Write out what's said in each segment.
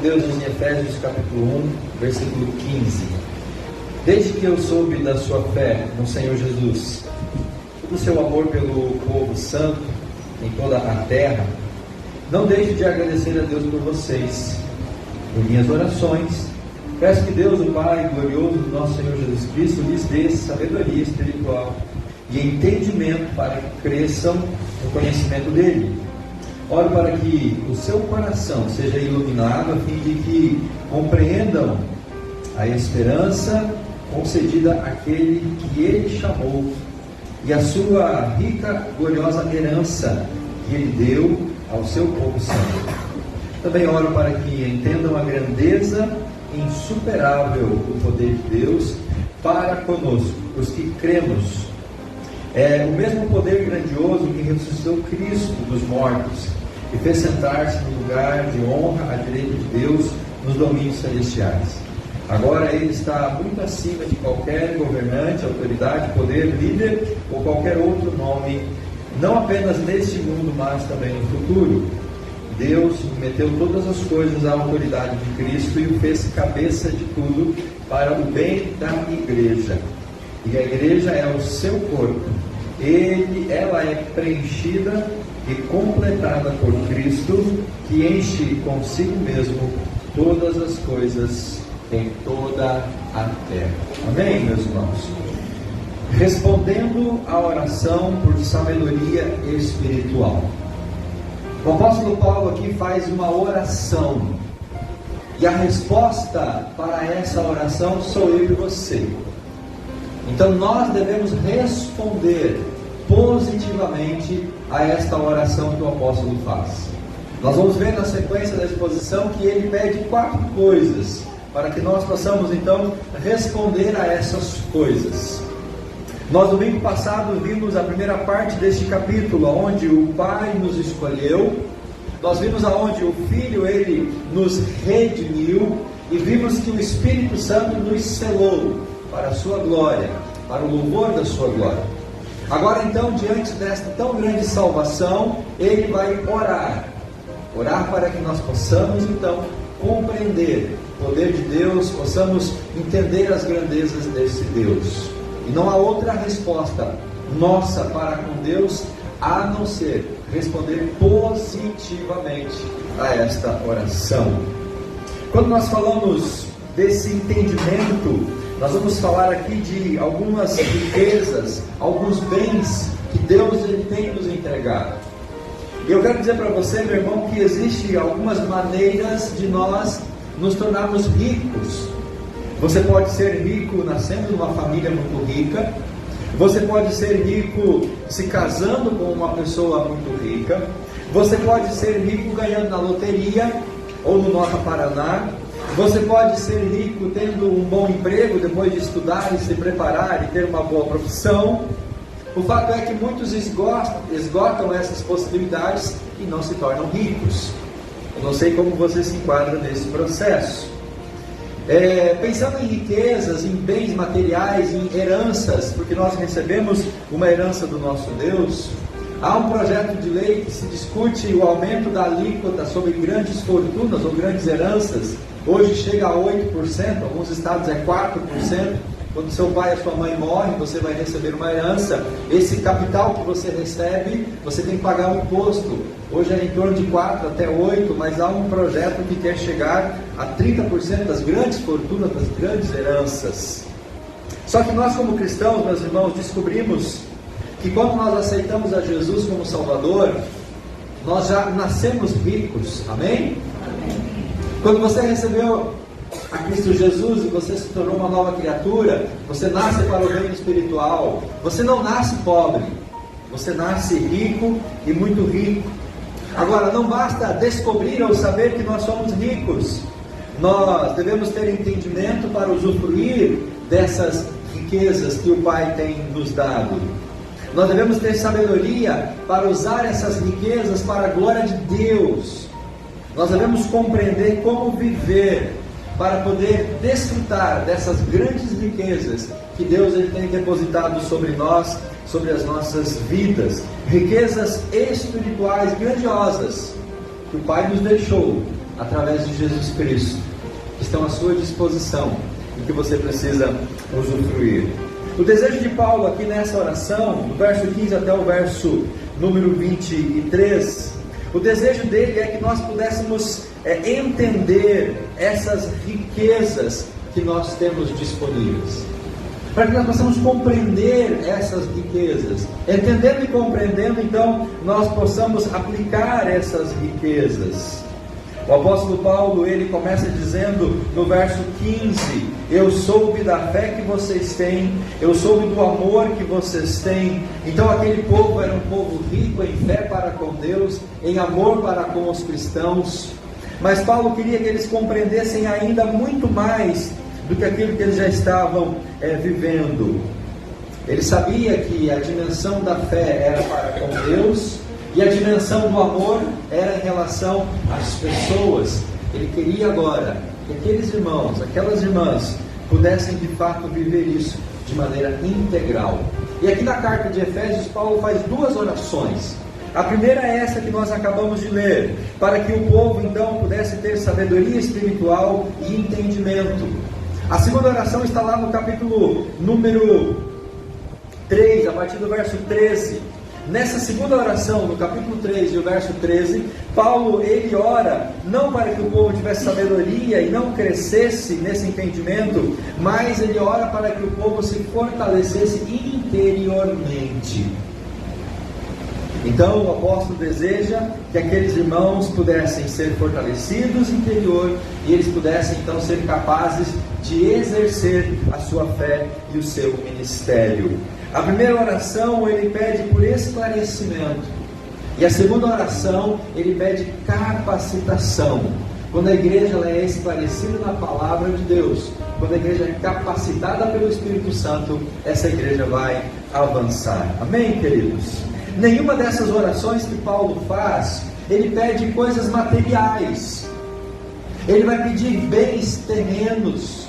Deus diz em Efésios capítulo 1, versículo 15: Desde que eu soube da sua fé no Senhor Jesus, do seu amor pelo povo santo em toda a terra, não deixe de agradecer a Deus por vocês. Em minhas orações, peço que Deus, o Pai glorioso do nosso Senhor Jesus Cristo, lhes dê sabedoria espiritual e entendimento para que cresçam no conhecimento dele. Oro para que o seu coração seja iluminado, a fim de que compreendam a esperança concedida àquele que ele chamou e a sua rica, gloriosa herança que ele deu ao seu povo santo. Também oro para que entendam a grandeza insuperável do poder de Deus para conosco, os que cremos. É o mesmo poder grandioso que ressuscitou Cristo dos mortos e fez sentar-se no lugar de honra à direita de Deus nos domínios celestiais. Agora ele está muito acima de qualquer governante, autoridade, poder, líder ou qualquer outro nome, não apenas neste mundo, mas também no futuro. Deus meteu todas as coisas à autoridade de Cristo e o fez cabeça de tudo para o bem da igreja. E a igreja é o seu corpo. Ela é preenchida e completada por Cristo, que enche consigo mesmo todas as coisas em toda a terra. Amém, meus irmãos? Respondendo à oração por sabedoria espiritual. O apóstolo Paulo aqui faz uma oração, e a resposta para essa oração sou eu e você. Então nós devemos responder positivamente a esta oração que o apóstolo faz. Nós vamos ver na sequência da exposição que ele pede 4 coisas, para que nós possamos então responder a essas coisas. Nós domingo passado vimos a primeira parte deste capítulo, onde o Pai nos escolheu. Nós vimos aonde o Filho, ele nos redimiu, e vimos que o Espírito Santo nos selou para a sua glória, para o louvor da sua glória. Agora então, diante desta tão grande salvação, ele vai orar para que nós possamos então compreender o poder de Deus, possamos entender as grandezas desse Deus. E não há outra resposta nossa para com Deus a não ser responder positivamente a esta oração. Quando nós falamos desse entendimento, nós vamos falar aqui de algumas riquezas, alguns bens que Deus ele tem nos entregado. E eu quero dizer para você, meu irmão, que existem algumas maneiras de nós nos tornarmos ricos. Você pode ser rico nascendo numa família muito rica. Você pode ser rico se casando com uma pessoa muito rica. Você pode ser rico ganhando na loteria ou no Nota Paraná. Você pode ser rico tendo um bom emprego depois de estudar e se preparar e ter uma boa profissão. O fato é que muitos esgotam essas possibilidades e não se tornam ricos. Eu não sei como você se enquadra nesse processo. Pensando em riquezas, em bens materiais, em heranças, porque nós recebemos uma herança do nosso Deus, há um projeto de lei que se discute o aumento da alíquota sobre grandes fortunas ou grandes heranças. Hoje chega a 8%, alguns estados é 4%. Quando seu pai ou sua mãe morre, você vai receber uma herança. Esse capital que você recebe, você tem que pagar um imposto. Hoje é em torno de 4 até 8%, mas há um projeto que quer chegar a 30% das grandes fortunas, das grandes heranças. Só que nós como cristãos, meus irmãos, descobrimos que quando nós aceitamos a Jesus como Salvador, nós já nascemos ricos. Amém? Quando você recebeu a Cristo Jesus e você se tornou uma nova criatura, você nasce para o reino espiritual. Você não nasce pobre, você nasce rico e muito rico. Agora, não basta descobrir ou saber que nós somos ricos. Nós devemos ter entendimento para usufruir dessas riquezas que o Pai tem nos dado. Nós devemos ter sabedoria para usar essas riquezas para a glória de Deus. Nós devemos compreender como viver para poder desfrutar dessas grandes riquezas que Deus ele tem depositado sobre nós, sobre as nossas vidas. Riquezas espirituais grandiosas que o Pai nos deixou através de Jesus Cristo, que estão à sua disposição e que você precisa usufruir. O desejo de Paulo aqui nessa oração, do verso 15 até o verso número 23, o desejo dele é que nós pudéssemos entender essas riquezas que nós temos disponíveis, para que nós possamos compreender essas riquezas. Entendendo e compreendendo, então, nós possamos aplicar essas riquezas. O apóstolo Paulo, ele começa dizendo no verso 15: eu soube da fé que vocês têm, eu soube do amor que vocês têm. Então aquele povo era um povo rico em fé para com Deus, em amor para com os cristãos. Mas Paulo queria que eles compreendessem ainda muito mais do que aquilo que eles já estavam vivendo. Ele sabia que a dimensão da fé era para com Deus, e a dimensão do amor era em relação às pessoas. Ele queria agora que aqueles irmãos, aquelas irmãs, pudessem de fato viver isso de maneira integral. E aqui na carta de Efésios, Paulo faz duas orações. A primeira é essa que nós acabamos de ler, para que o povo então pudesse ter sabedoria espiritual e entendimento. A segunda oração está lá no capítulo número 3, a partir do verso 13. Nessa segunda oração, no capítulo 3 e o verso 13, Paulo, ele ora, não para que o povo tivesse sabedoria e não crescesse nesse entendimento, mas ele ora para que o povo se fortalecesse interiormente. Então o apóstolo deseja que aqueles irmãos pudessem ser fortalecidos interior, e eles pudessem então ser capazes de exercer a sua fé e o seu ministério. A primeira oração ele pede por esclarecimento, e a segunda oração ele pede capacitação. Quando a igreja ela é esclarecida na palavra de Deus, quando a igreja é capacitada pelo Espírito Santo, essa igreja vai avançar. Amém, queridos? Nenhuma dessas orações que Paulo faz, ele pede coisas materiais. Ele vai pedir bens terrenos.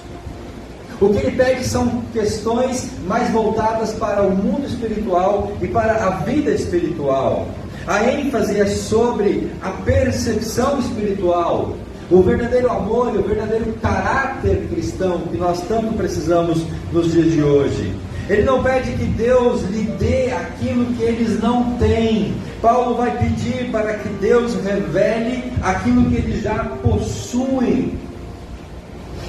O que ele pede são questões mais voltadas para o mundo espiritual e para a vida espiritual. A ênfase é sobre a percepção espiritual, o verdadeiro amor e o verdadeiro caráter cristão que nós tanto precisamos nos dias de hoje. Ele não pede que Deus lhe dê aquilo que eles não têm. Paulo vai pedir para que Deus revele aquilo que eles já possuem.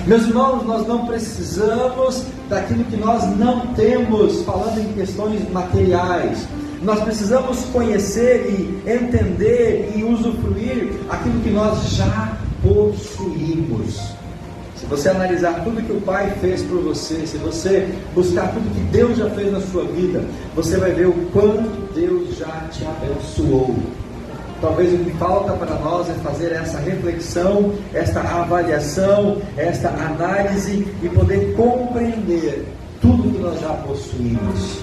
Meus irmãos, nós não precisamos daquilo que nós não temos, falando em questões materiais. Nós precisamos conhecer e entender e usufruir aquilo que nós já possuímos. Se você analisar tudo que o Pai fez por você, se você buscar tudo que Deus já fez na sua vida, você vai ver o quanto Deus já te abençoou. Talvez o que falta para nós é fazer essa reflexão, esta avaliação, esta análise e poder compreender tudo que nós já possuímos.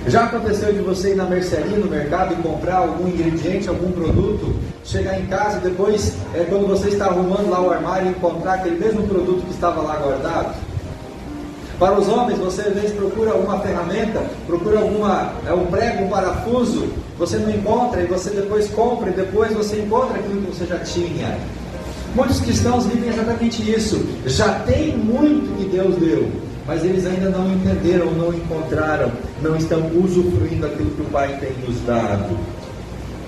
Já aconteceu de você ir na mercearia, no mercado, e comprar algum ingrediente, algum produto, chegar em casa e depois, quando você está arrumando lá o armário, encontrar aquele mesmo produto que estava lá guardado? Para os homens, você às vezes procura alguma ferramenta, procura um prego, um parafuso, você não encontra e você depois compra e depois você encontra aquilo que você já tinha. Muitos cristãos vivem exatamente isso. Já tem muito que Deus deu, mas eles ainda não entenderam, não encontraram, não estão usufruindo aquilo que o Pai tem nos dado.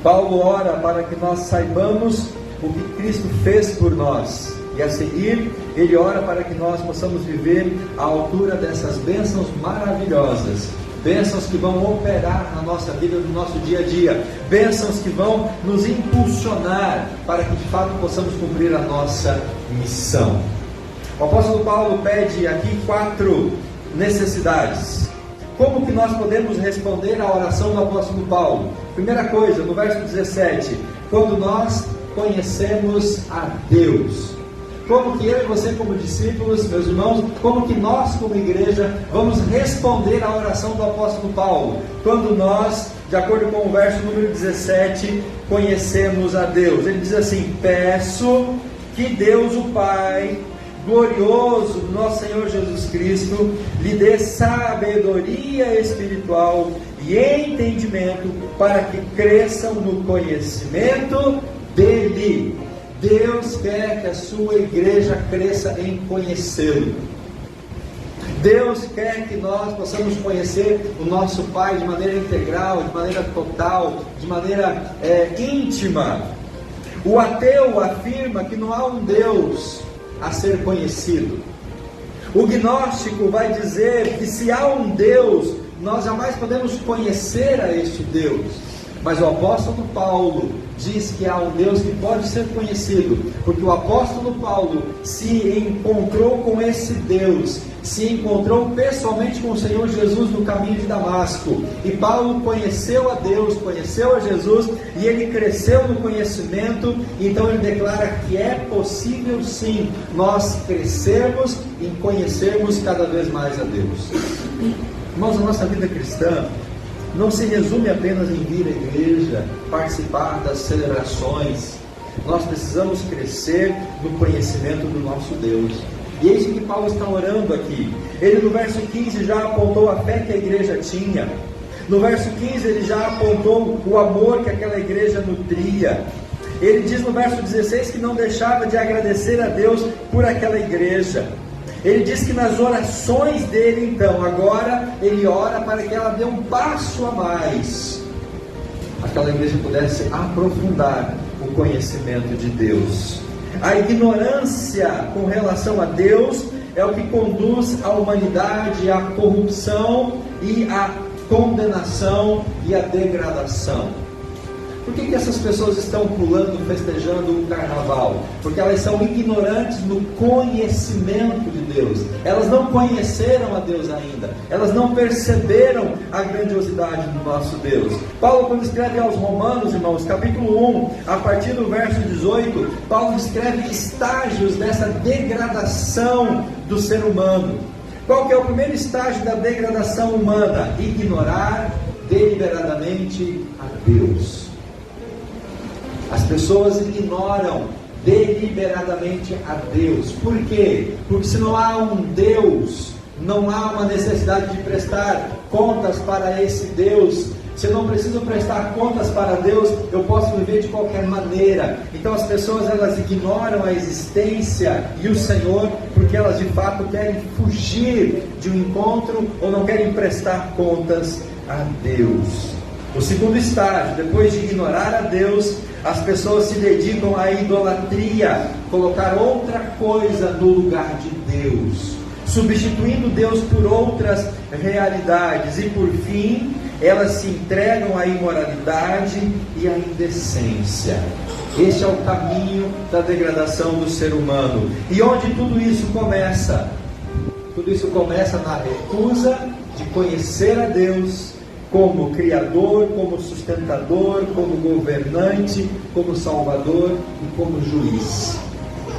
Paulo ora para que nós saibamos o que Cristo fez por nós. E a seguir, ele ora para que nós possamos viver à altura dessas bênçãos maravilhosas. Bênçãos que vão operar na nossa vida, no nosso dia a dia. Bênçãos que vão nos impulsionar para que de fato possamos cumprir a nossa missão. O apóstolo Paulo pede aqui 4 necessidades. Como que nós podemos responder à oração do apóstolo Paulo? Primeira coisa, no verso 17, quando nós conhecemos a Deus. Como que eu e você como discípulos, meus irmãos, como que nós como igreja vamos responder à oração do apóstolo Paulo? Quando nós, de acordo com o verso número 17, conhecemos a Deus. Ele diz assim: peço que Deus o Pai glorioso do nosso Senhor Jesus Cristo lhe dê sabedoria espiritual e entendimento para que cresçam no conhecimento dele. Deus quer que a sua igreja cresça em conhecê-lo. Deus quer que nós possamos conhecer o nosso Pai de maneira integral, de maneira total, de maneira íntima. O ateu afirma que não há um Deus a ser conhecido. O gnóstico vai dizer que se há um Deus, nós jamais podemos conhecer a este Deus. Mas o apóstolo Paulo diz que há um Deus que pode ser conhecido, porque o apóstolo Paulo se encontrou com esse Deus, se encontrou pessoalmente com o Senhor Jesus no caminho de Damasco, e Paulo conheceu a Deus, conheceu a Jesus, e ele cresceu no conhecimento. Então ele declara que é possível sim nós crescermos e conhecermos cada vez mais a Deus. Irmãos, a nossa vida cristã não se resume apenas em vir à igreja, participar das celebrações. Nós precisamos crescer no conhecimento do nosso Deus. E é isso que Paulo está orando aqui. Ele no verso 15 já apontou a fé que a igreja tinha. No verso 15 ele já apontou o amor que aquela igreja nutria. Ele diz no verso 16 que não deixava de agradecer a Deus por aquela igreja. Ele diz que nas orações dele, então, agora ele ora para que ela dê um passo a mais, aquela igreja pudesse aprofundar o conhecimento de Deus. A ignorância com relação a Deus é o que conduz a humanidade à corrupção e à condenação e à degradação. Por que essas pessoas estão pulando, festejando o carnaval? Porque elas são ignorantes no conhecimento de Deus. Elas não conheceram a Deus ainda. Elas não perceberam a grandiosidade do nosso Deus. Paulo, quando escreve aos Romanos, irmãos, capítulo 1, a partir do verso 18, Paulo descreve estágios dessa degradação do ser humano. Qual que é o primeiro estágio da degradação humana? Ignorar deliberadamente a Deus. As pessoas ignoram deliberadamente a Deus. Por quê? Porque se não há um Deus, não há uma necessidade de prestar contas para esse Deus. Se eu não preciso prestar contas para Deus, eu posso viver de qualquer maneira. Então as pessoas, elas ignoram a existência e o Senhor, porque elas de fato querem fugir de um encontro ou não querem prestar contas a Deus. O segundo estágio, depois de ignorar a Deus, as pessoas se dedicam à idolatria, colocar outra coisa no lugar de Deus, substituindo Deus por outras realidades, e por fim, elas se entregam à imoralidade e à indecência. Este é o caminho da degradação do ser humano. E onde tudo isso começa? Tudo isso começa na recusa de conhecer a Deus como Criador, como sustentador, como governante, como Salvador e como juiz.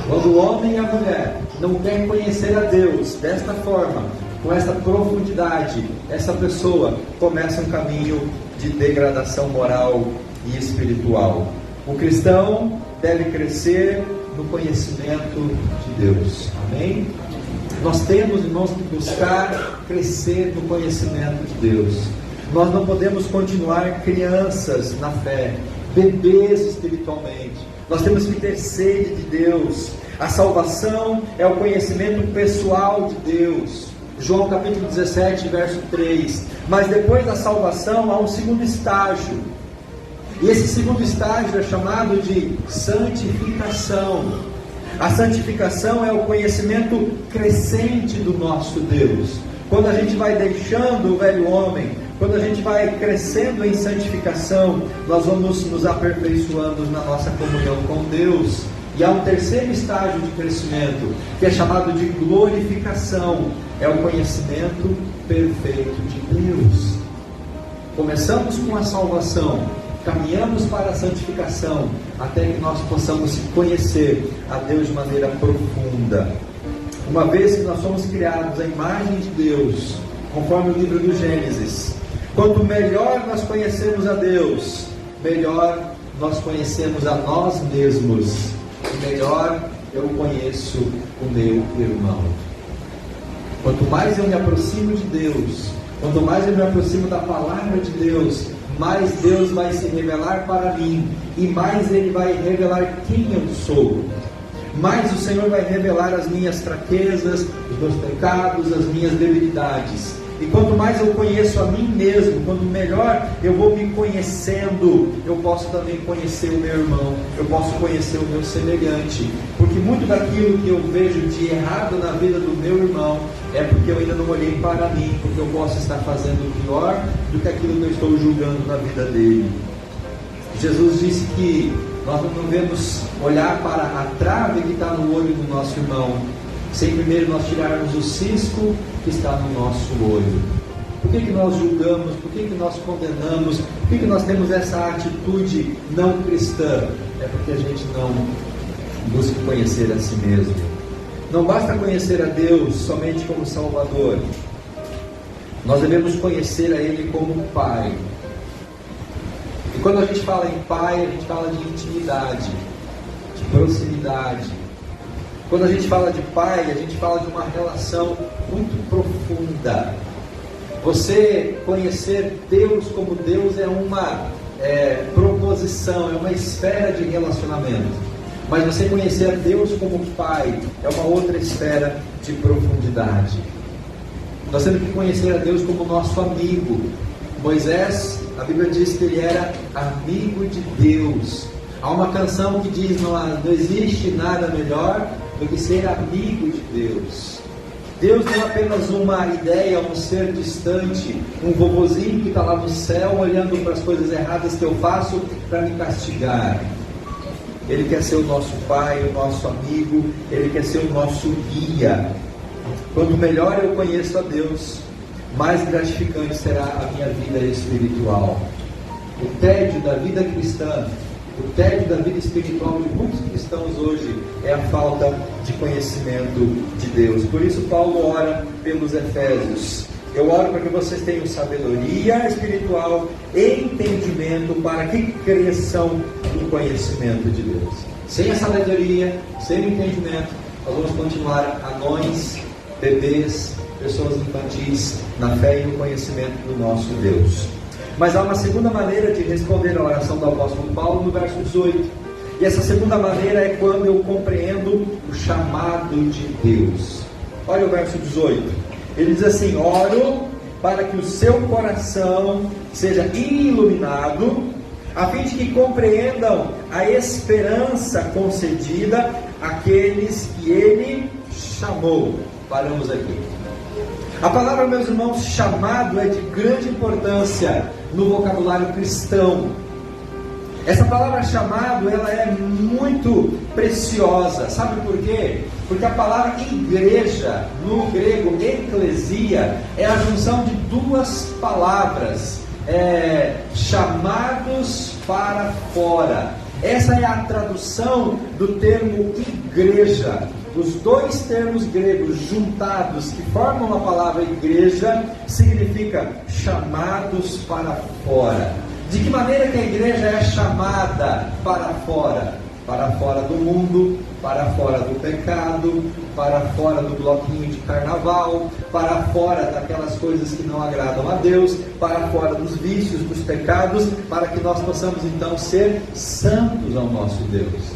Quando o homem e a mulher não querem conhecer a Deus desta forma, com essa profundidade, essa pessoa começa um caminho de degradação moral e espiritual. O cristão deve crescer no conhecimento de Deus. Amém? Nós temos, irmãos, que buscar crescer no conhecimento de Deus. Nós não podemos continuar crianças na fé, bebês espiritualmente. Nós temos que ter sede de Deus. A salvação é o conhecimento pessoal de Deus. João capítulo 17, verso 3. Mas depois da salvação há um segundo estágio. E esse segundo estágio é chamado de santificação. A santificação é o conhecimento crescente do nosso Deus. Quando a gente vai deixando o velho homem, quando a gente vai crescendo em santificação, nós vamos nos aperfeiçoando na nossa comunhão com Deus. E há um terceiro estágio de crescimento, que é chamado de glorificação. É o conhecimento perfeito de Deus. Começamos com a salvação, caminhamos para a santificação, até que nós possamos conhecer a Deus de maneira profunda. Uma vez que nós somos criados à imagem de Deus, conforme o livro do Gênesis, quanto melhor nós conhecemos a Deus, melhor nós conhecemos a nós mesmos, e melhor eu conheço o meu irmão. Quanto mais eu me aproximo de Deus, quanto mais eu me aproximo da palavra de Deus, mais Deus vai se revelar para mim, e mais Ele vai revelar quem eu sou. Mais o Senhor vai revelar as minhas fraquezas, os meus pecados, as minhas debilidades. E quanto mais eu conheço a mim mesmo, quanto melhor eu vou me conhecendo, eu posso também conhecer o meu irmão, eu posso conhecer o meu semelhante. Porque muito daquilo que eu vejo de errado na vida do meu irmão é porque eu ainda não olhei para mim, porque eu posso estar fazendo pior do que aquilo que eu estou julgando na vida dele. Jesus disse que nós não devemos olhar para a trave que está no olho do nosso irmão, sem primeiro nós tirarmos o cisco que está no nosso olho. Por que nós julgamos? Por que nós condenamos? Por que nós temos essa atitude não cristã? É porque a gente não busca conhecer a si mesmo. Não basta conhecer a Deus somente como Salvador. Nós devemos conhecer a Ele como Pai. E quando a gente fala em Pai, a gente fala de intimidade, de proximidade. Quando a gente fala de Pai, a gente fala de uma relação muito profunda. Você conhecer Deus como Deus é uma proposição, é uma esfera de relacionamento. Mas você conhecer a Deus como Pai é uma outra esfera de profundidade. Nós temos que conhecer a Deus como nosso amigo. Moisés, a Bíblia diz que ele era amigo de Deus. Há uma canção que diz: não existe nada melhor do que ser amigo de Deus. Deus não é apenas uma ideia, um ser distante, um vovozinho que está lá no céu olhando para as coisas erradas que eu faço para me castigar. Ele quer ser o nosso Pai, o nosso amigo, Ele quer ser o nosso guia. Quanto melhor eu conheço a Deus, mais gratificante será a minha vida espiritual. O tédio da vida cristã, o tédio da vida espiritual de muitos cristãos hoje é a falta de conhecimento de Deus. Por isso Paulo ora pelos Efésios. Eu oro para que vocês tenham sabedoria espiritual e entendimento para que cresçam no conhecimento de Deus. Sem a sabedoria, sem o entendimento, nós vamos continuar anões, bebês, pessoas infantis na fé e no conhecimento do nosso Deus. Mas há uma segunda maneira de responder a oração do apóstolo Paulo no verso 18. E essa segunda maneira é quando eu compreendo o chamado de Deus. Olha o verso 18. Ele diz assim: oro para que o seu coração seja iluminado, a fim de que compreendam a esperança concedida àqueles que ele chamou. Paramos aqui. A palavra, meus irmãos, chamado é de grande importância no vocabulário cristão. Essa palavra chamado, ela é muito preciosa. Sabe por quê? Porque a palavra igreja, no grego eclesia, é a junção de duas palavras, chamados para fora. Essa é a tradução do termo igreja. Os dois termos gregos juntados que formam a palavra igreja significa chamados para fora. De que maneira que a igreja é chamada para fora? Para fora do mundo, para fora do pecado, para fora do bloquinho de carnaval, para fora daquelas coisas que não agradam a Deus, para fora dos vícios, dos pecados, para que nós possamos então ser santos ao nosso Deus.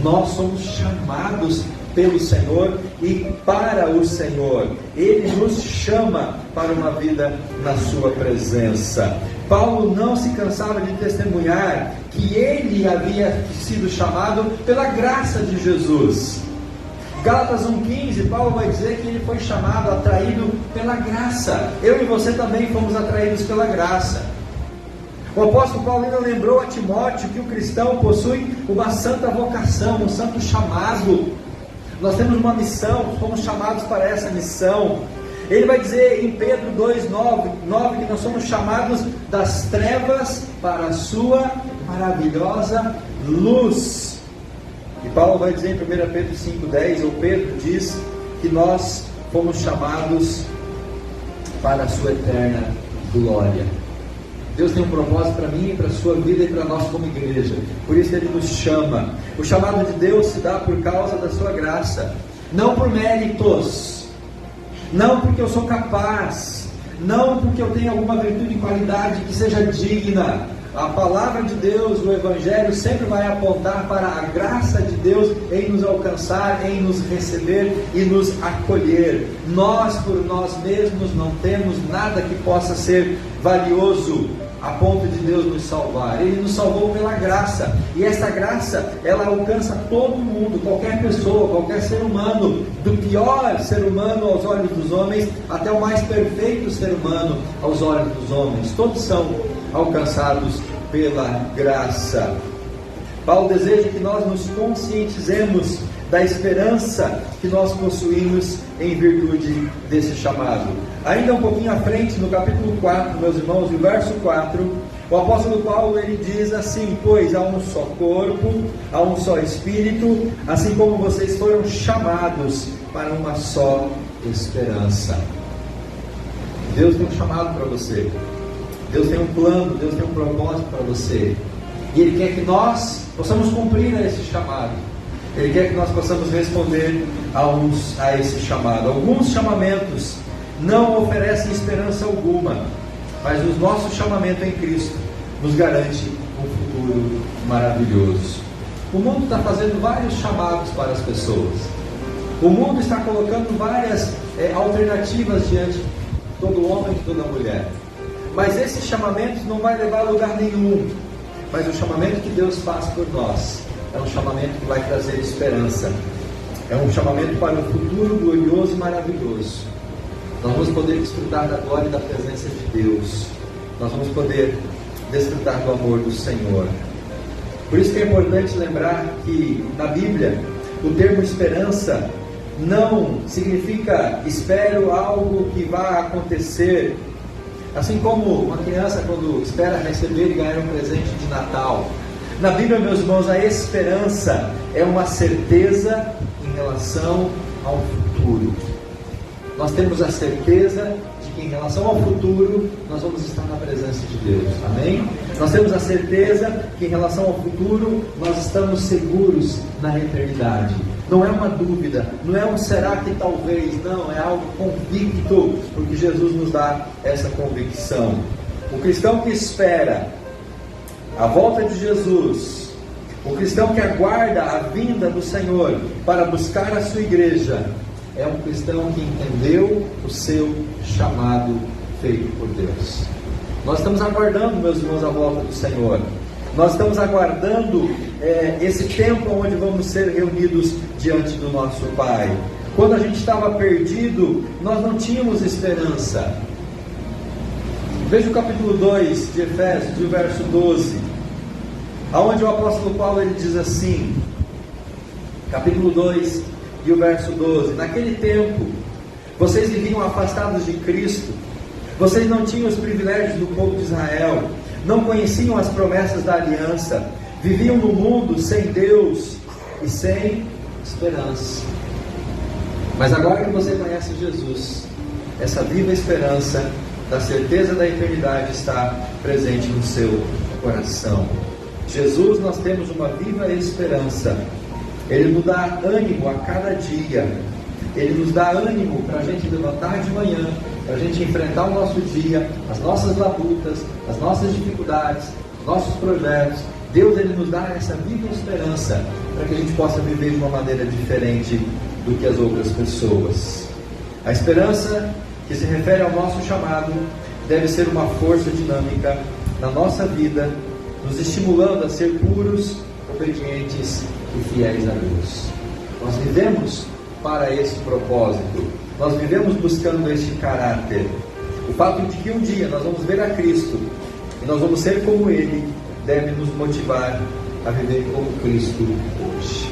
Nós somos chamados pelo Senhor e para o Senhor. Ele nos chama para uma vida na sua presença. Paulo não se cansava de testemunhar que ele havia sido chamado pela graça de Jesus. Gálatas 1,15, Paulo vai dizer que ele foi chamado, atraído pela graça. Eu e você também fomos atraídos pela graça. O apóstolo Paulo ainda lembrou a Timóteo que o cristão possui uma santa vocação, um santo chamado. Nós temos uma missão, fomos chamados para essa missão. Ele vai dizer em Pedro 2,9 que nós somos chamados das trevas para a sua maravilhosa luz. E Paulo vai dizer em 1 Pedro 5,10, ou Pedro diz que nós fomos chamados para a sua eterna glória. Deus tem um propósito para mim, para a sua vida e para nós como igreja. Por isso Ele nos chama. O chamado de Deus se dá por causa da sua graça, não por méritos, não porque eu sou capaz, não porque eu tenha alguma virtude e qualidade que seja digna. A palavra de Deus, o Evangelho, sempre vai apontar para a graça de Deus em nos alcançar, em nos receber e nos acolher. Nós, por nós mesmos, não temos nada que possa ser valioso a ponto de Deus nos salvar. Ele nos salvou pela graça, e essa graça, ela alcança todo mundo, qualquer pessoa, qualquer ser humano, do pior ser humano aos olhos dos homens, até o mais perfeito ser humano aos olhos dos homens. Todos são alcançados pela graça. Paulo deseja que nós nos conscientizemos da esperança que nós possuímos em virtude desse chamado. Ainda um pouquinho à frente, no capítulo 4, meus irmãos, no verso 4, o apóstolo Paulo, ele diz assim: pois há um só corpo, há um só Espírito, assim como vocês foram chamados para uma só esperança. Deus tem um chamado para você. Deus tem um plano, Deus tem um propósito para você. E Ele quer que nós possamos cumprir esse chamado. Ele quer que nós possamos responder a esse chamado. Alguns chamamentos não oferecem esperança alguma, mas o nosso chamamento em Cristo nos garante um futuro maravilhoso. O mundo está fazendo vários chamados para as pessoas. O mundo está colocando várias alternativas diante de todo homem e de toda mulher. Mas esses chamamentos não vai levar a lugar nenhum. Mas o chamamento que Deus faz por nós é um chamamento que vai trazer esperança. É um chamamento para um futuro glorioso e maravilhoso. Nós vamos poder desfrutar da glória e da presença de Deus. Nós vamos poder desfrutar do amor do Senhor. Por isso que é importante lembrar que na Bíblia o termo esperança não significa espero algo que vai acontecer. Assim como uma criança quando espera receber e ganhar um presente de Natal. Na Bíblia, meus irmãos, a esperança é uma certeza em relação ao futuro. Nós temos a certeza de que em relação ao futuro nós vamos estar na presença de Deus. Amém? Nós temos a certeza que em relação ao futuro nós estamos seguros na eternidade. Não é uma dúvida, não é um será que talvez, não, é algo convicto, porque Jesus nos dá essa convicção. O cristão que espera a volta de Jesus, o cristão que aguarda a vinda do Senhor para buscar a sua igreja, é um cristão que entendeu o seu chamado feito por Deus. Nós estamos aguardando, meus irmãos, a volta do Senhor. Nós estamos aguardando esse tempo onde vamos ser reunidos diante do nosso Pai. Quando a gente estava perdido, nós não tínhamos esperança. Veja o capítulo 2 de Efésios, o verso 12, aonde o apóstolo Paulo ele diz assim, capítulo 2 e o verso 12: naquele tempo, vocês viviam afastados de Cristo, vocês não tinham os privilégios do povo de Israel, não conheciam as promessas da aliança, viviam no mundo sem Deus e sem esperança. Mas agora que você conhece Jesus, essa viva esperança da certeza da eternidade está presente no seu coração. Jesus, nós temos uma viva esperança. Ele nos dá ânimo a cada dia. Ele nos dá ânimo para a gente levantar de manhã, para a gente enfrentar o nosso dia, as nossas labutas, as nossas dificuldades, os nossos projetos. Deus, ele nos dá essa viva esperança para que a gente possa viver de uma maneira diferente do que as outras pessoas. A esperança que se refere ao nosso chamado deve ser uma força dinâmica na nossa vida, nos estimulando a ser puros, obedientes e fiéis a Deus. Nós vivemos para esse propósito. Nós vivemos buscando este caráter. O fato de que um dia nós vamos ver a Cristo e nós vamos ser como Ele deve nos motivar a viver como Cristo hoje.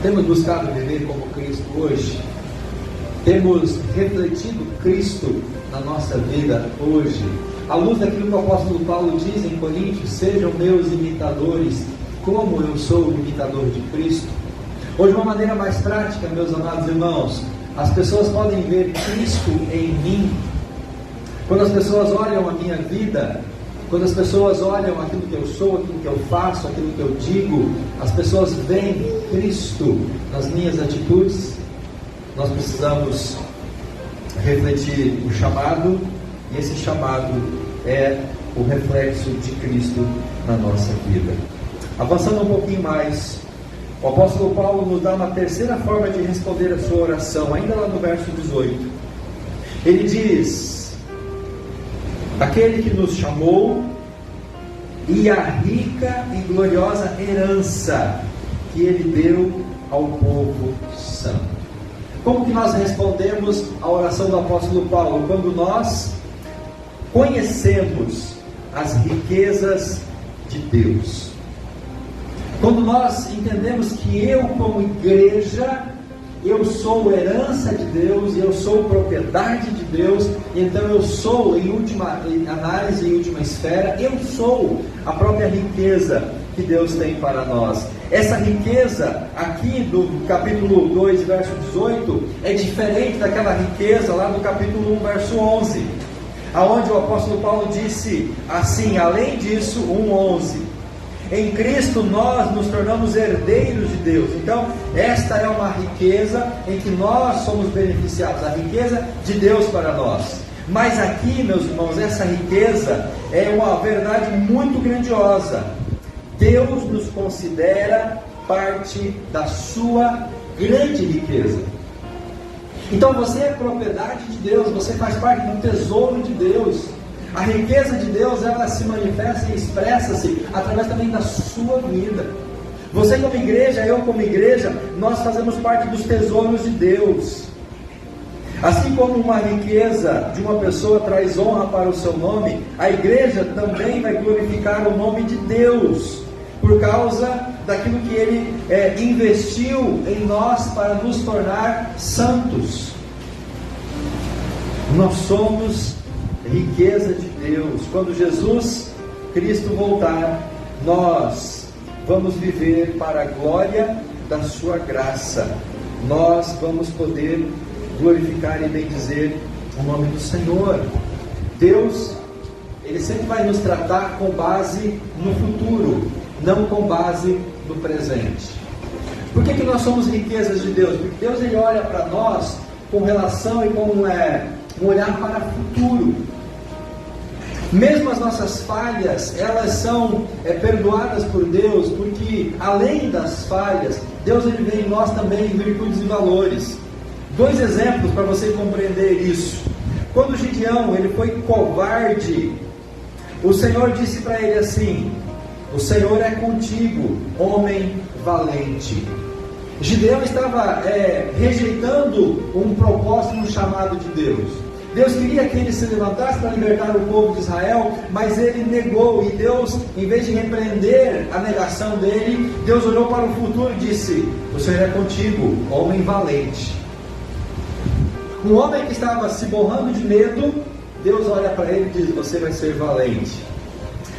Temos buscado viver como Cristo hoje? Temos refletido Cristo na nossa vida hoje? À luz daquilo que o apóstolo Paulo diz em Coríntios: sejam meus imitadores, como eu sou o imitador de Cristo. Ou de uma maneira mais prática, meus amados irmãos, as pessoas podem ver Cristo em mim. Quando as pessoas olham a minha vida, quando as pessoas olham aquilo que eu sou, aquilo que eu faço, aquilo que eu digo, as pessoas veem Cristo nas minhas atitudes. Nós precisamos refletir o chamado, e esse chamado é o reflexo de Cristo na nossa vida. Avançando um pouquinho mais, o apóstolo Paulo nos dá uma terceira forma de responder a sua oração, ainda lá no verso 18. Ele diz: aquele que nos chamou, e a rica e gloriosa herança que ele deu ao povo santo. Como que nós respondemos à oração do apóstolo Paulo? Quando nós conhecemos as riquezas de Deus. Quando nós entendemos que eu, como igreja, eu sou herança de Deus, eu sou propriedade de Deus, então eu sou, em última análise, em última esfera, eu sou a própria riqueza que Deus tem para nós. Essa riqueza aqui do capítulo 2, verso 18, é diferente daquela riqueza lá do capítulo 1, verso 11, aonde o apóstolo Paulo disse assim: além disso, 1:11, em Cristo nós nos tornamos herdeiros de Deus. Então, esta é uma riqueza em que nós somos beneficiados, a riqueza de Deus para nós. Mas aqui, meus irmãos, essa riqueza é uma verdade muito grandiosa. Deus nos considera parte da sua grande riqueza. Então você é propriedade de Deus, você faz parte do tesouro de Deus. A riqueza de Deus, ela se manifesta e expressa-se através também da sua vida. Você como igreja, eu como igreja, nós fazemos parte dos tesouros de Deus. Assim como uma riqueza de uma pessoa traz honra para o seu nome, a igreja também vai glorificar o nome de Deus, por causa daquilo que Ele investiu em nós para nos tornar santos. Nós somos riqueza de Deus. Quando Jesus Cristo voltar, nós vamos viver para a glória da sua graça. Nós vamos poder glorificar e bendizer o nome do Senhor. Deus, Ele sempre vai nos tratar com base no futuro, não com base no presente. Por que nós somos riquezas de Deus? Porque Deus, Ele olha para nós com relação e com um olhar para o futuro. Mesmo as nossas falhas, elas são perdoadas por Deus, porque além das falhas, Deus, Ele vê em nós também virtudes e valores. 2 exemplos para você compreender isso. Quando Gideão ele foi covarde, o Senhor disse para ele assim: o Senhor é contigo, homem valente. Gideão estava rejeitando um propósito, um chamado de Deus. Deus queria que ele se levantasse para libertar o povo de Israel, mas ele negou, e Deus, em vez de repreender a negação dele, Deus olhou para o futuro e disse: o Senhor é contigo, homem valente. Um homem que estava se borrando de medo, Deus olha para ele e diz: você vai ser valente.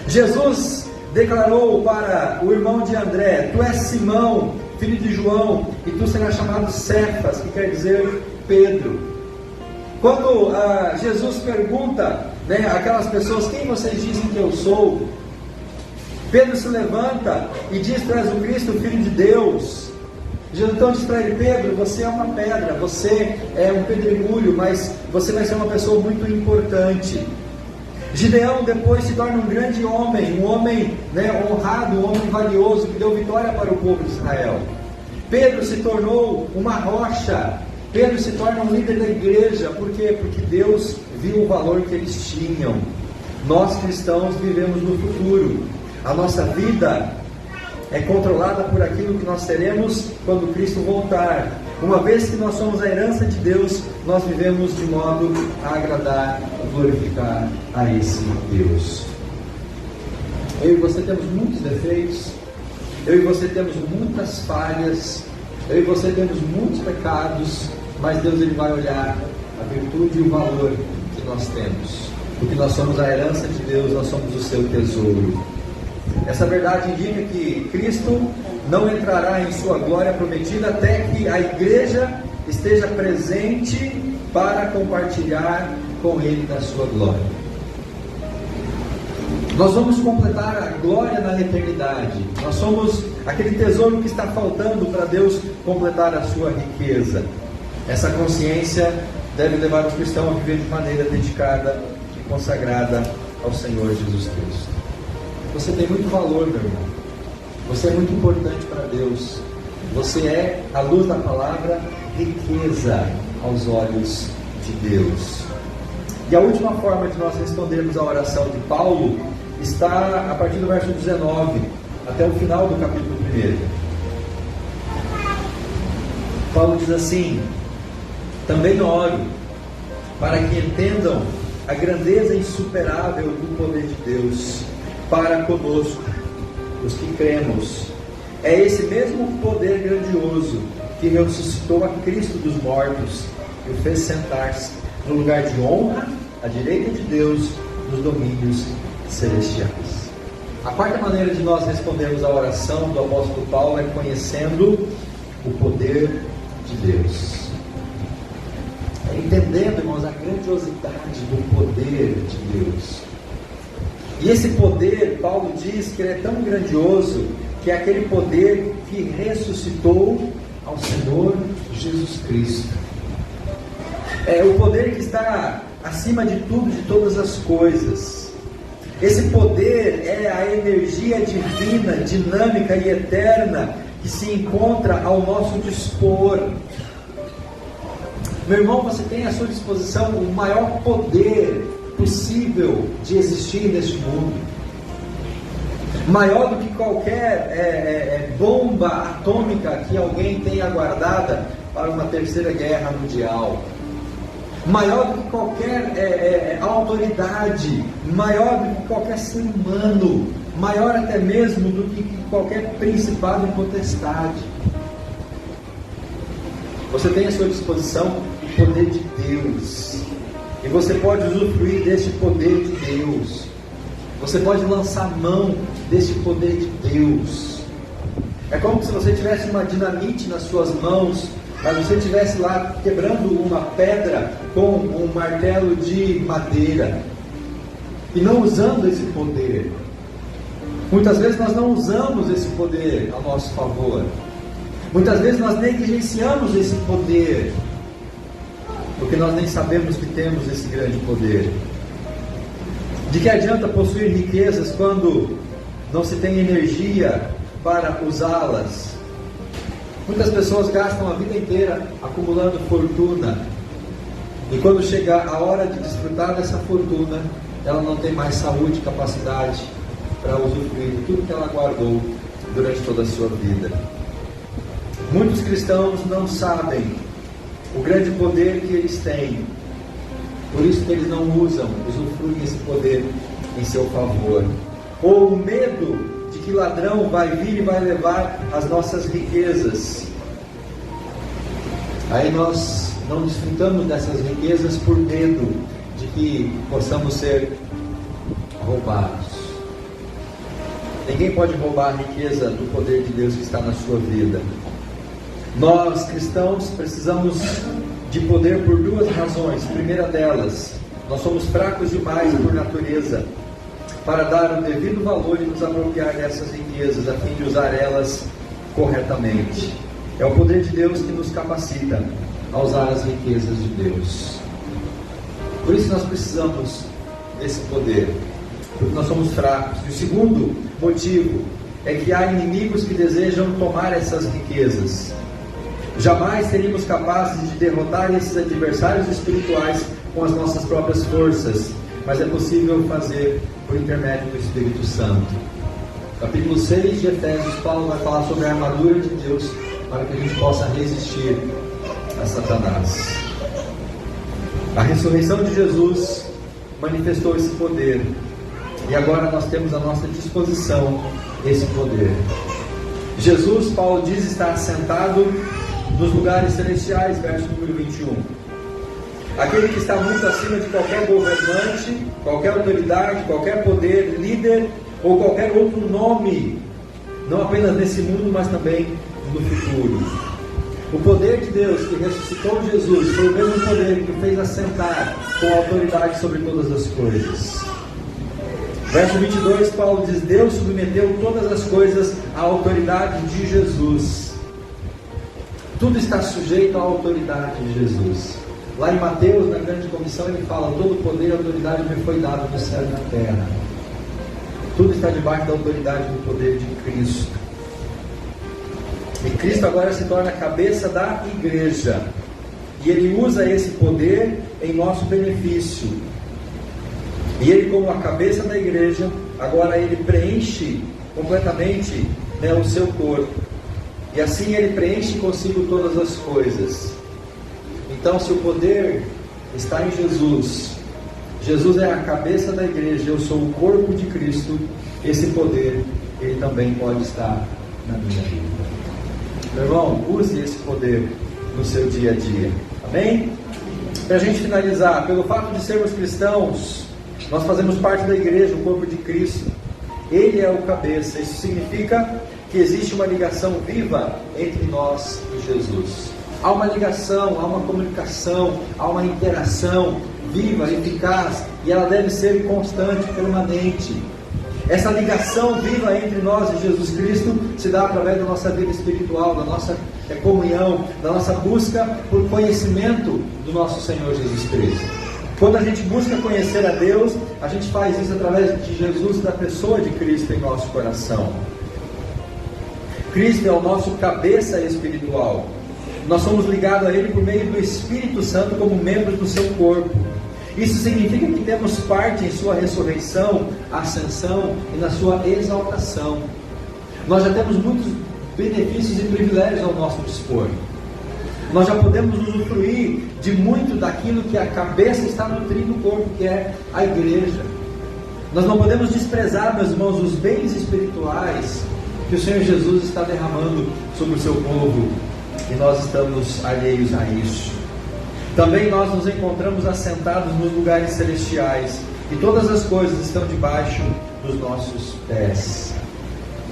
Jesus declarou para o irmão de André: tu és Simão, filho de João, e tu serás chamado Cefas, que quer dizer Pedro. Quando Jesus pergunta, aquelas pessoas: quem vocês dizem que eu sou? Pedro se levanta e diz: tu és o Cristo, o Filho de Deus. Jesus então diz para ele: Pedro, você é uma pedra, você é um pedregulho, mas você vai ser uma pessoa muito importante. Gideão depois se torna um grande homem, um homem honrado, um homem valioso, que deu vitória para o povo de Israel. Pedro se tornou uma rocha. Pedro se torna um líder da igreja. Por quê? Porque Deus viu o valor que eles tinham. Nós cristãos vivemos no futuro. A nossa vida é controlada por aquilo que nós teremos quando Cristo voltar. Uma vez que nós somos a herança de Deus, nós vivemos de modo a agradar e glorificar a esse Deus. Eu e você temos muitos defeitos, eu e você temos muitas falhas, eu e você temos muitos pecados, mas Deus, Ele vai olhar a virtude e o valor que nós temos, porque nós somos a herança de Deus, nós somos o seu tesouro. Essa verdade indica que Cristo não entrará em sua glória prometida até que a igreja esteja presente para compartilhar com Ele da sua glória. Nós vamos completar a glória na eternidade. Nós somos aquele tesouro que está faltando para Deus completar a sua riqueza. Essa consciência deve levar o cristão a viver de maneira dedicada e consagrada ao Senhor Jesus Cristo. Você tem muito valor, meu irmão. Você é muito importante para Deus. Você é, à luz da palavra, riqueza aos olhos de Deus. E a última forma de nós respondermos à oração de Paulo está a partir do verso 19 até o final do capítulo 1. Paulo diz assim: também oro para que entendam a grandeza insuperável do poder de Deus para conosco, os que cremos. É esse mesmo poder grandioso que ressuscitou a Cristo dos mortos e o fez sentar-se no lugar de honra à direita de Deus nos domínios celestiais. A quarta maneira de nós respondermos à oração do apóstolo Paulo é conhecendo o poder de Deus. Entendendo, irmãos, a grandiosidade do poder de Deus. E esse poder, Paulo diz que ele é tão grandioso, que é aquele poder que ressuscitou ao Senhor Jesus Cristo. É o poder que está acima de tudo, de todas as coisas. Esse poder é a energia divina, dinâmica e eterna que se encontra ao nosso dispor. Meu irmão, você tem à sua disposição o maior poder possível de existir neste mundo. Maior do que qualquer bomba atômica que alguém tenha guardada para uma terceira guerra mundial. Maior do que qualquer autoridade, maior do que qualquer ser humano, maior até mesmo do que qualquer principado e potestade. Você tem à sua disposição o poder de Deus, e você pode usufruir deste poder de Deus. Você pode lançar mão deste poder de Deus. É como se você tivesse uma dinamite nas suas mãos, mas você estivesse lá quebrando uma pedra com um martelo de madeira e não usando esse poder. Muitas vezes nós não usamos esse poder a nosso favor. Muitas vezes nós negligenciamos esse poder, porque nós nem sabemos que temos esse grande poder. De que adianta possuir riquezas quando não se tem energia para usá-las? Muitas pessoas gastam a vida inteira acumulando fortuna, e quando chega a hora de desfrutar dessa fortuna, ela não tem mais saúde e capacidade para usufruir de tudo que ela guardou durante toda a sua vida. Muitos cristãos não sabem o grande poder que eles têm, por isso que eles não usufruem esse poder em seu favor. Ou o medo de que ladrão vai vir e vai levar as nossas riquezas. Aí nós não desfrutamos dessas riquezas por medo de que possamos ser roubados. Ninguém pode roubar a riqueza do poder de Deus que está na sua vida. Nós, cristãos, precisamos de poder por duas razões. A primeira delas, nós somos fracos demais por natureza para dar o devido valor e nos apropriar dessas riquezas, a fim de usar elas corretamente. É o poder de Deus que nos capacita a usar as riquezas de Deus. Por isso nós precisamos desse poder, porque nós somos fracos. E o segundo motivo é que há inimigos que desejam tomar essas riquezas. Jamais seríamos capazes de derrotar esses adversários espirituais com as nossas próprias forças, mas é possível fazer por intermédio do Espírito Santo. Capítulo 6 de Efésios, Paulo vai falar sobre a armadura de Deus para que a gente possa resistir a Satanás. A ressurreição de Jesus manifestou esse poder, e agora nós temos à nossa disposição esse poder. Jesus, Paulo diz, está assentado nos lugares celestiais, verso número 21. Aquele que está muito acima de qualquer governante, qualquer autoridade, qualquer poder, líder ou qualquer outro nome, não apenas nesse mundo, mas também no futuro. O poder de Deus que ressuscitou Jesus foi o mesmo poder que o fez assentar com autoridade sobre todas as coisas. Verso 22, Paulo diz: Deus submeteu todas as coisas à autoridade de Jesus. Tudo está sujeito à autoridade de Jesus. Lá em Mateus, na grande comissão, ele fala: todo poder e autoridade me foi dado no céu e na terra. Tudo está debaixo da autoridade do poder de Cristo. E Cristo agora se torna a cabeça da igreja. E Ele usa esse poder em nosso benefício. E Ele, como a cabeça da igreja, agora Ele preenche completamente, o seu corpo. E assim Ele preenche consigo todas as coisas. Então, se o poder está em Jesus, Jesus é a cabeça da igreja, eu sou o corpo de Cristo, esse poder, Ele também pode estar na minha vida. Meu irmão, use esse poder no seu dia a dia. Amém? Para a gente finalizar, pelo fato de sermos cristãos, nós fazemos parte da igreja, o corpo de Cristo. Ele é o cabeça. Isso significa que existe uma ligação viva entre nós e Jesus. Há uma ligação, há uma comunicação, há uma interação viva, eficaz, e ela deve ser constante, permanente. Essa ligação viva entre nós e Jesus Cristo se dá através da nossa vida espiritual, da nossa comunhão, da nossa busca por conhecimento do nosso Senhor Jesus Cristo. Quando a gente busca conhecer a Deus, a gente faz isso através de Jesus e da pessoa de Cristo em nosso coração. Cristo é o nosso cabeça espiritual. Nós somos ligados a Ele por meio do Espírito Santo como membros do seu corpo. Isso significa que temos parte em sua ressurreição, ascensão e na sua exaltação. Nós já temos muitos benefícios e privilégios ao nosso dispor. Nós já podemos usufruir de muito daquilo que a cabeça está nutrindo o corpo, que é a igreja. Nós não podemos desprezar, meus irmãos, os bens espirituais que o Senhor Jesus está derramando sobre o seu povo, e nós estamos alheios a isso. Também nós nos encontramos assentados nos lugares celestiais, e todas as coisas estão debaixo dos nossos pés.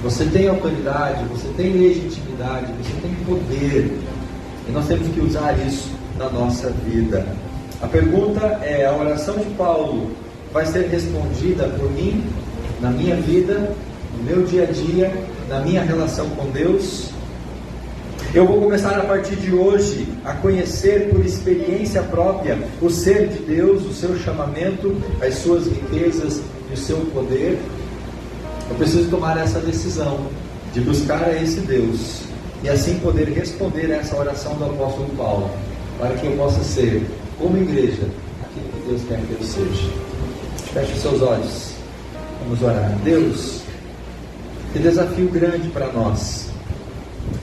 Você tem autoridade, você tem legitimidade, você tem poder, e nós temos que usar isso na nossa vida. A pergunta é: a oração de Paulo vai ser respondida por mim, na minha vida, no meu dia a dia, na minha relação com Deus? Eu vou começar a partir de hoje a conhecer por experiência própria o ser de Deus, o seu chamamento, as suas riquezas e o seu poder. Eu preciso tomar essa decisão de buscar a esse Deus e assim poder responder a essa oração do apóstolo Paulo, para que eu possa ser, como igreja, aquilo que Deus quer que eu seja. Feche os seus olhos, vamos orar. Deus, que desafio grande para nós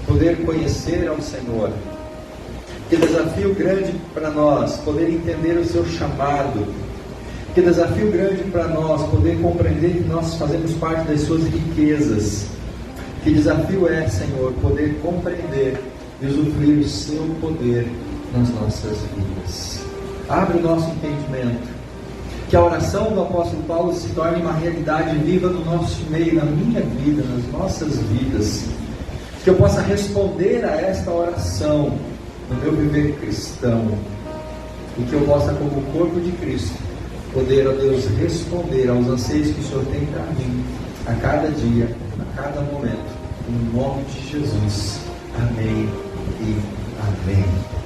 poder conhecer ao Senhor. Que desafio grande para nós poder entender o seu chamado. Que desafio grande para nós poder compreender que nós fazemos parte das suas riquezas. Que desafio é, Senhor, poder compreender e usufruir do seu poder nas nossas vidas. Abre o nosso entendimento. Que a oração do apóstolo Paulo se torne uma realidade viva no nosso meio, na minha vida, nas nossas vidas. Que eu possa responder a esta oração no meu viver cristão. E que eu possa, como corpo de Cristo, poder, ó Deus, responder aos anseios que o Senhor tem para mim, a cada dia, a cada momento. Em nome de Jesus. Amém e amém.